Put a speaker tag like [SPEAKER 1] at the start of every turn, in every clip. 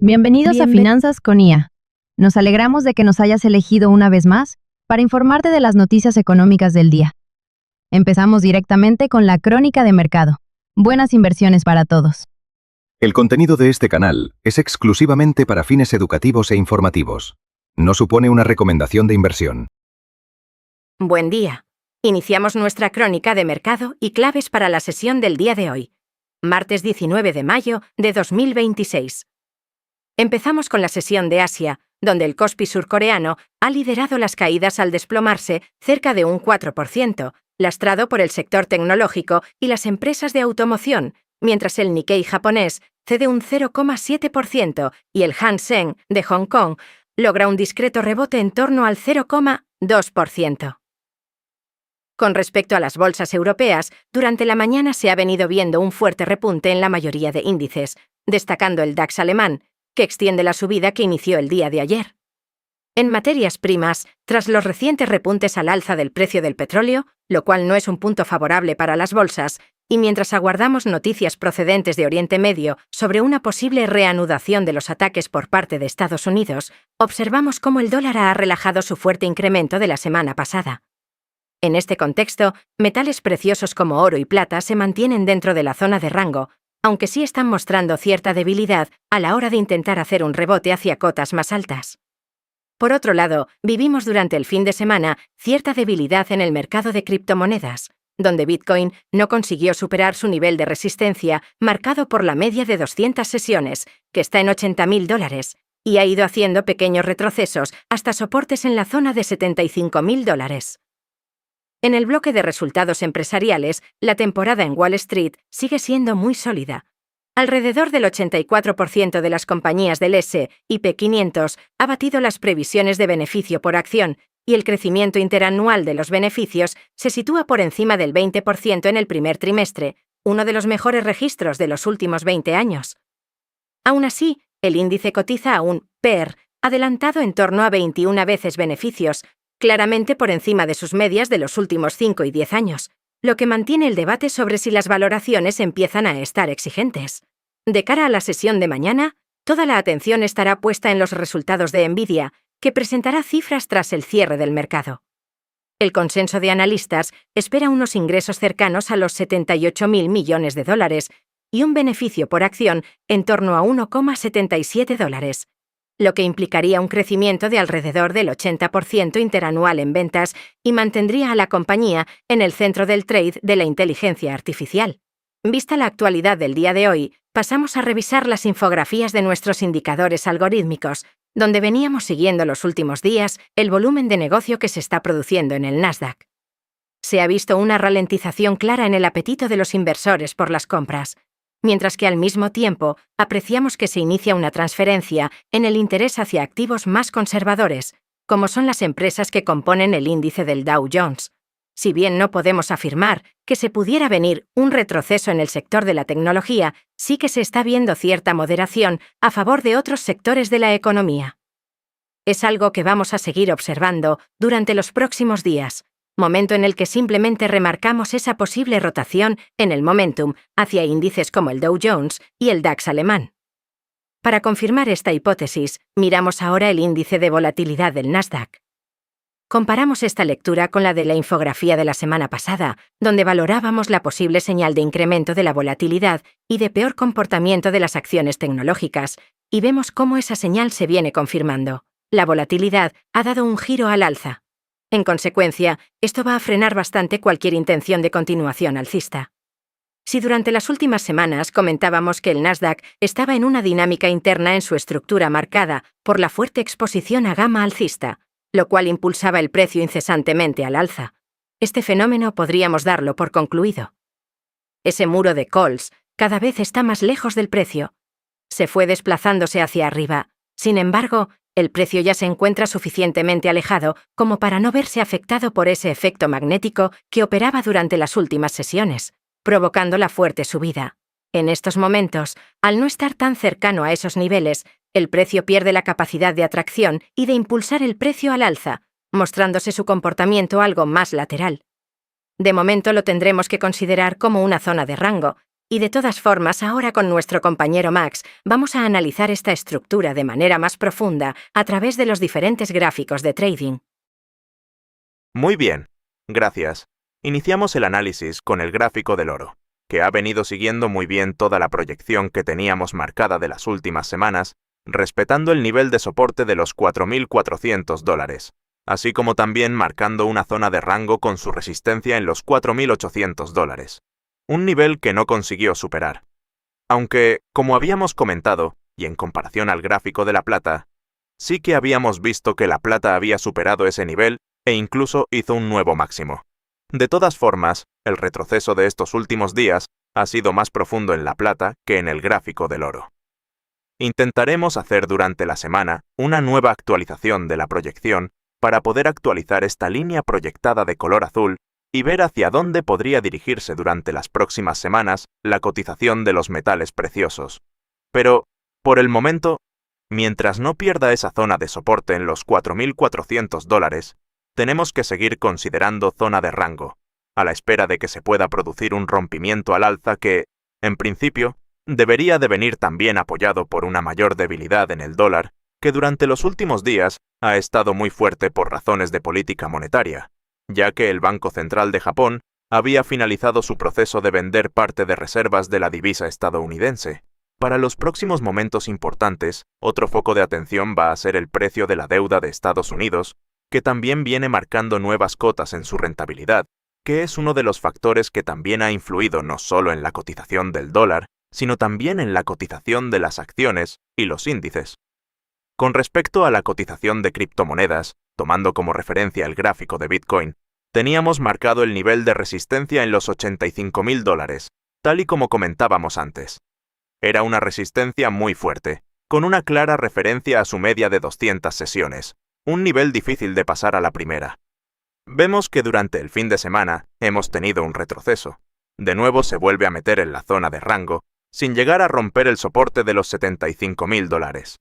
[SPEAKER 1] Bienvenidos a Finanzas con IA. Nos alegramos de que nos hayas elegido una vez más para informarte de las noticias económicas del día. Empezamos directamente con la crónica de mercado. Buenas inversiones para todos.
[SPEAKER 2] El contenido de este canal es exclusivamente para fines educativos e informativos. No supone una recomendación de inversión.
[SPEAKER 3] Buen día. Iniciamos nuestra crónica de mercado y claves para la sesión del día de hoy, martes 19 de mayo de 2026. Empezamos con la sesión de Asia, donde el Kospi surcoreano ha liderado las caídas al desplomarse cerca de un 4%, lastrado por el sector tecnológico y las empresas de automoción, mientras el Nikkei japonés cede un 0,7% y el Hang Seng de Hong Kong logra un discreto rebote en torno al 0,2%. Con respecto a las bolsas europeas, durante la mañana se ha venido viendo un fuerte repunte en la mayoría de índices, destacando el DAX alemán, que extiende la subida que inició el día de ayer. En materias primas, tras los recientes repuntes al alza del precio del petróleo, lo cual no es un punto favorable para las bolsas, y mientras aguardamos noticias procedentes de Oriente Medio sobre una posible reanudación de los ataques por parte de Estados Unidos, observamos cómo el dólar ha relajado su fuerte incremento de la semana pasada. En este contexto, metales preciosos como oro y plata se mantienen dentro de la zona de rango, aunque sí están mostrando cierta debilidad a la hora de intentar hacer un rebote hacia cotas más altas. Por otro lado, vivimos durante el fin de semana cierta debilidad en el mercado de criptomonedas, donde Bitcoin no consiguió superar su nivel de resistencia marcado por la media de 200 sesiones, que está en $80.000, y ha ido haciendo pequeños retrocesos hasta soportes en la zona de $75.000. En el bloque de resultados empresariales, la temporada en Wall Street sigue siendo muy sólida. Alrededor del 84% de las compañías del S&P 500 ha batido las previsiones de beneficio por acción y el crecimiento interanual de los beneficios se sitúa por encima del 20% en el primer trimestre, uno de los mejores registros de los últimos 20 años. Aún así, el índice cotiza a un PER adelantado en torno a 21 veces beneficios, claramente por encima de sus medias de los últimos 5 y 10 años, lo que mantiene el debate sobre si las valoraciones empiezan a estar exigentes. De cara a la sesión de mañana, toda la atención estará puesta en los resultados de Nvidia, que presentará cifras tras el cierre del mercado. El consenso de analistas espera unos ingresos cercanos a los $78.000 millones y un beneficio por acción en torno a $1,77, lo que implicaría un crecimiento de alrededor del 80% interanual en ventas y mantendría a la compañía en el centro del trade de la inteligencia artificial. Vista la actualidad del día de hoy, pasamos a revisar las infografías de nuestros indicadores algorítmicos, donde veníamos siguiendo los últimos días el volumen de negocio que se está produciendo en el Nasdaq. Se ha visto una ralentización clara en el apetito de los inversores por las compras, mientras que al mismo tiempo apreciamos que se inicia una transferencia en el interés hacia activos más conservadores, como son las empresas que componen el índice del Dow Jones. Si bien no podemos afirmar que se pudiera venir un retroceso en el sector de la tecnología, sí que se está viendo cierta moderación a favor de otros sectores de la economía. Es algo que vamos a seguir observando durante los próximos días, momento en el que simplemente remarcamos esa posible rotación en el momentum hacia índices como el Dow Jones y el DAX alemán. Para confirmar esta hipótesis, miramos ahora el índice de volatilidad del Nasdaq. Comparamos esta lectura con la de la infografía de la semana pasada, donde valorábamos la posible señal de incremento de la volatilidad y de peor comportamiento de las acciones tecnológicas, y vemos cómo esa señal se viene confirmando. La volatilidad ha dado un giro al alza. En consecuencia, esto va a frenar bastante cualquier intención de continuación alcista. Si durante las últimas semanas comentábamos que el Nasdaq estaba en una dinámica interna en su estructura marcada por la fuerte exposición a gama alcista, lo cual impulsaba el precio incesantemente al alza, este fenómeno podríamos darlo por concluido. Ese muro de calls cada vez está más lejos del precio. Se fue desplazándose hacia arriba. Sin embargo, el precio ya se encuentra suficientemente alejado como para no verse afectado por ese efecto magnético que operaba durante las últimas sesiones, provocando la fuerte subida. En estos momentos, al no estar tan cercano a esos niveles, el precio pierde la capacidad de atracción y de impulsar el precio al alza, mostrándose su comportamiento algo más lateral. De momento lo tendremos que considerar como una zona de rango, Y de todas formas, ahora con nuestro compañero Max, vamos a analizar esta estructura de manera más profunda a través de los diferentes gráficos de trading.
[SPEAKER 4] Muy bien, gracias. Iniciamos el análisis con el gráfico del oro, que ha venido siguiendo muy bien toda la proyección que teníamos marcada de las últimas semanas, respetando el nivel de soporte de los $4.400, así como también marcando una zona de rango con su resistencia en los $4.800, un nivel que no consiguió superar. Aunque, como habíamos comentado, y en comparación al gráfico de la plata, sí que habíamos visto que la plata había superado ese nivel e incluso hizo un nuevo máximo. De todas formas, el retroceso de estos últimos días ha sido más profundo en la plata que en el gráfico del oro. Intentaremos hacer durante la semana una nueva actualización de la proyección para poder actualizar esta línea proyectada de color azul y ver hacia dónde podría dirigirse durante las próximas semanas la cotización de los metales preciosos. Pero, por el momento, mientras no pierda esa zona de soporte en los $4.400, tenemos que seguir considerando zona de rango, a la espera de que se pueda producir un rompimiento al alza que, en principio, debería de venir también apoyado por una mayor debilidad en el dólar, que durante los últimos días ha estado muy fuerte por razones de política monetaria, ya que el Banco Central de Japón había finalizado su proceso de vender parte de reservas de la divisa estadounidense. Para los próximos momentos importantes, otro foco de atención va a ser el precio de la deuda de Estados Unidos, que también viene marcando nuevas cotas en su rentabilidad, que es uno de los factores que también ha influido no solo en la cotización del dólar, sino también en la cotización de las acciones y los índices. Con respecto a la cotización de criptomonedas, tomando como referencia el gráfico de Bitcoin, teníamos marcado el nivel de resistencia en los $85.000, tal y como comentábamos antes. Era una resistencia muy fuerte, con una clara referencia a su media de 200 sesiones, un nivel difícil de pasar a la primera. Vemos que durante el fin de semana hemos tenido un retroceso. De nuevo se vuelve a meter en la zona de rango, sin llegar a romper el soporte de los $75.000.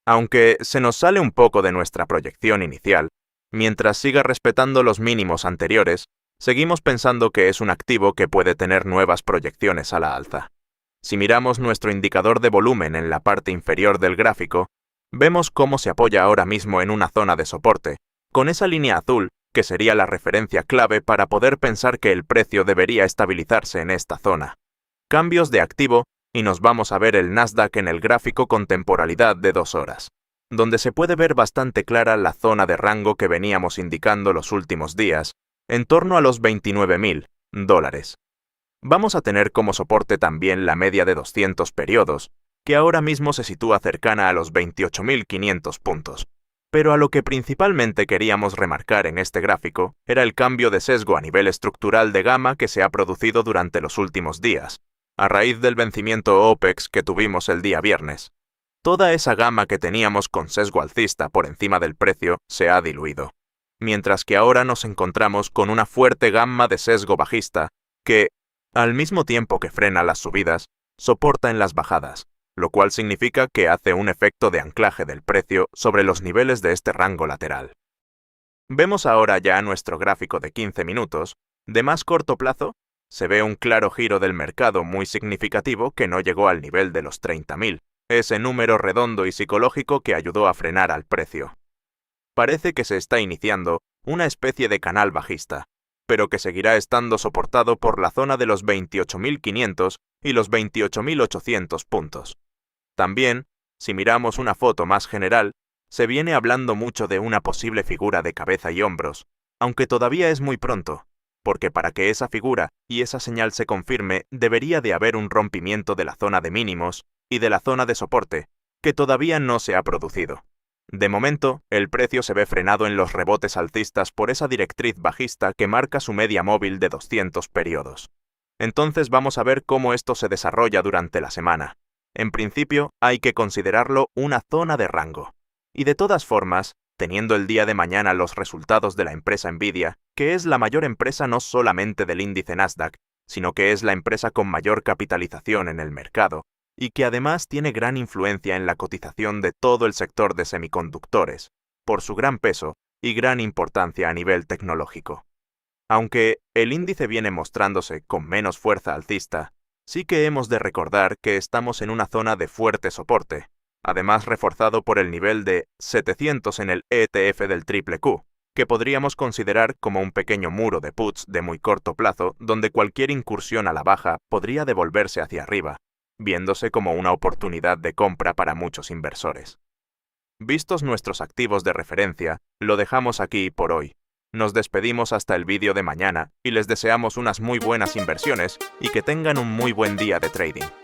[SPEAKER 4] Aunque se nos sale un poco de nuestra proyección inicial, mientras siga respetando los mínimos anteriores, seguimos pensando que es un activo que puede tener nuevas proyecciones a la alza. Si miramos nuestro indicador de volumen en la parte inferior del gráfico, vemos cómo se apoya ahora mismo en una zona de soporte, con esa línea azul que sería la referencia clave para poder pensar que el precio debería estabilizarse en esta zona. Cambios de activo y nos vamos a ver el Nasdaq en el gráfico con temporalidad de 2 horas, donde se puede ver bastante clara la zona de rango que veníamos indicando los últimos días, en torno a los $29.000. Vamos a tener como soporte también la media de 200 periodos, que ahora mismo se sitúa cercana a los 28.500 puntos. Pero a lo que principalmente queríamos remarcar en este gráfico era el cambio de sesgo a nivel estructural de gamma que se ha producido durante los últimos días, a raíz del vencimiento OPEX que tuvimos el día viernes. Toda esa gama que teníamos con sesgo alcista por encima del precio se ha diluido, mientras que ahora nos encontramos con una fuerte gama de sesgo bajista que, al mismo tiempo que frena las subidas, soporta en las bajadas, lo cual significa que hace un efecto de anclaje del precio sobre los niveles de este rango lateral. Vemos ahora ya nuestro gráfico de 15 minutos, de más corto plazo, se ve un claro giro del mercado muy significativo que no llegó al nivel de los 30.000, ese número redondo y psicológico que ayudó a frenar al precio. Parece que se está iniciando una especie de canal bajista, pero que seguirá estando soportado por la zona de los 28.500 y los 28.800 puntos. También, si miramos una foto más general, se viene hablando mucho de una posible figura de cabeza y hombros, aunque todavía es muy pronto, porque para que esa figura y esa señal se confirme debería de haber un rompimiento de la zona de mínimos y de la zona de soporte, que todavía no se ha producido. De momento, el precio se ve frenado en los rebotes alcistas por esa directriz bajista que marca su media móvil de 200 periodos. Entonces vamos a ver cómo esto se desarrolla durante la semana. En principio, hay que considerarlo una zona de rango. Y de todas formas, teniendo el día de mañana los resultados de la empresa Nvidia, que es la mayor empresa no solamente del índice Nasdaq, sino que es la empresa con mayor capitalización en el mercado, y que además tiene gran influencia en la cotización de todo el sector de semiconductores, por su gran peso y gran importancia a nivel tecnológico. Aunque el índice viene mostrándose con menos fuerza alcista, sí que hemos de recordar que estamos en una zona de fuerte soporte, además reforzado por el nivel de 700 en el ETF del triple Q, que podríamos considerar como un pequeño muro de puts de muy corto plazo donde cualquier incursión a la baja podría devolverse hacia arriba, viéndose como una oportunidad de compra para muchos inversores. Vistos nuestros activos de referencia, lo dejamos aquí por hoy. Nos despedimos hasta el vídeo de mañana y les deseamos unas muy buenas inversiones y que tengan un muy buen día de trading.